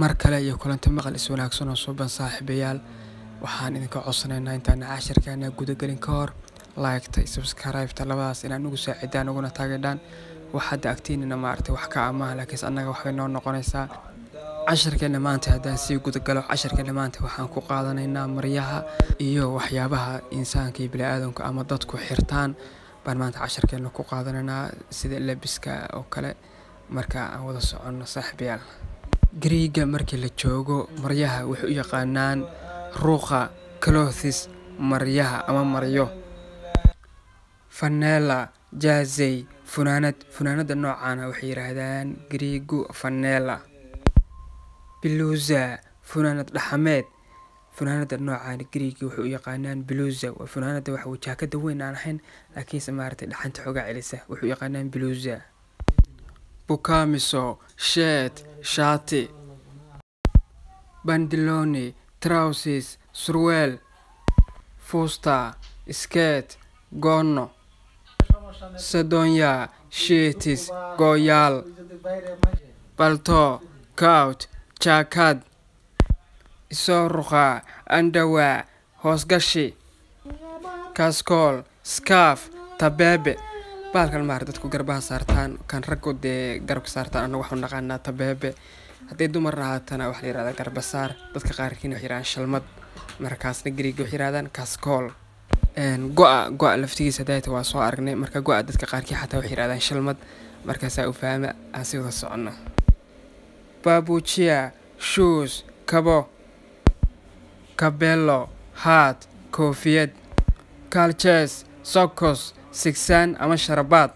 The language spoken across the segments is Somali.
mar kale iyo kulanti maqal is wanaagsan oo suuban saaxiibayaal waxaan idinka codsanaynaa intaan casharkeena guda galin ka hor like subscribe labadaas inaan ugu saacidaan uguna taageeraan waxaad agtiinina maartay wax ka ama laakiin annaga wax noo noqonaysa casharkeena maanta hadaan si guda galo casharkeena maanta waxaan ku qaadanaynaa maryaha iyo waxyaabaha insaanka iyo bini'aadamka ama dadku xirtaan baan maanta casharkeena ku qaadanaynaa sida labiska oo kale marka aan wada socono saaxiibayaal Greega markii la joogo maryaha wuxuu yaqaanaan ruuqa clothes maryaha ama maryo fanela jazzy funaanada noocana waxay yiraahdaan Greegu fanela bluza funaanad dhaxameed funaanada noocana Greegu wuxuu yaqaanaan bluza waa funaanada wax jaakada weyn aan ahayn laakiin samaartay dhaxanta xoga celisa wuxuu yaqaanaan bluza Bukamiso, shirt, shati, bandiloni, trousers, surwel, fusta, skirt, gono, sadonya, sheetis, goyal, palto, coat, jacket, isoruqa, underwear, hoosgashi, kaskol, scarf, tabebe baalkan maar dadku garbaha saartaan kan raggu garabka saartaan anagu waxaan naqaanaa tabeebe haday dumar rahatana wax la yiraahdo garbasaar dadka qaarkiina wax yiraahdaan shalmad markaasna Greek wax yiraahdaan kaskool go'a laftigiisa dayta waa soo aragnay marka go'a dadka qaarkii xataa wax yiraahdaan shalmad markaas ay u fahma asida socono babuchia shoes kabo cabello hat koofiyad calces socks sixan ama sharabaad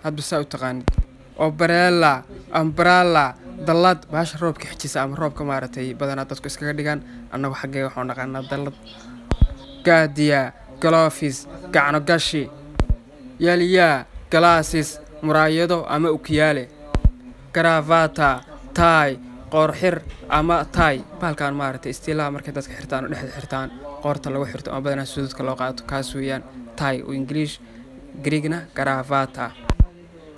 hadba saa u taqaanid umbrella dalad baash roobka xijisa ama roobka maaratay badanaa dadku iskaga dhigaan annagu xaggee waxaan naqaanaa dalad gaadiya gloves gacno gashi yaliya glasses muraayado ama ukiyaale gravata tie qorxir ama tie baalkan maaratay istiilaa markay dadka xirtaan oo dhexda xirtaan qoorta lagu xirto ama badanaa suudadka loo qaato kaas weeyaan tie oo English Greegna gravata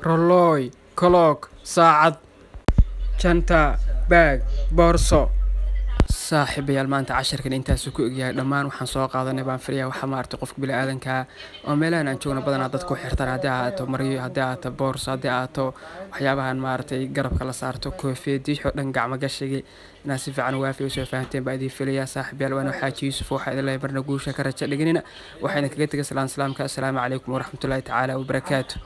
rolloy clock saacad janta bag borso saaxiibayaal maanta casharkan intaas ku ogyahay dhamaan waxaan soo qaadanay baan fariyaa waxa maartay qofka bini'aadanka oo meelaan aan joogno badanaa dadku xirtaan hadii aato maryo hadii aato borso hadii aato waxyaabahan maartay garabka la saarto koofiyadii dhan gacmo gashiga inaa si fiican waafi soo fahanteen baa idin filayaa saaxiibayaal waan xaaji Yuusuf waxa idin leeyahay barna guusha ka raja dhiganina waxayna kaga tagay salaamka assalaamu calaykum waraxmatullaahi tacaala wa barakaatuh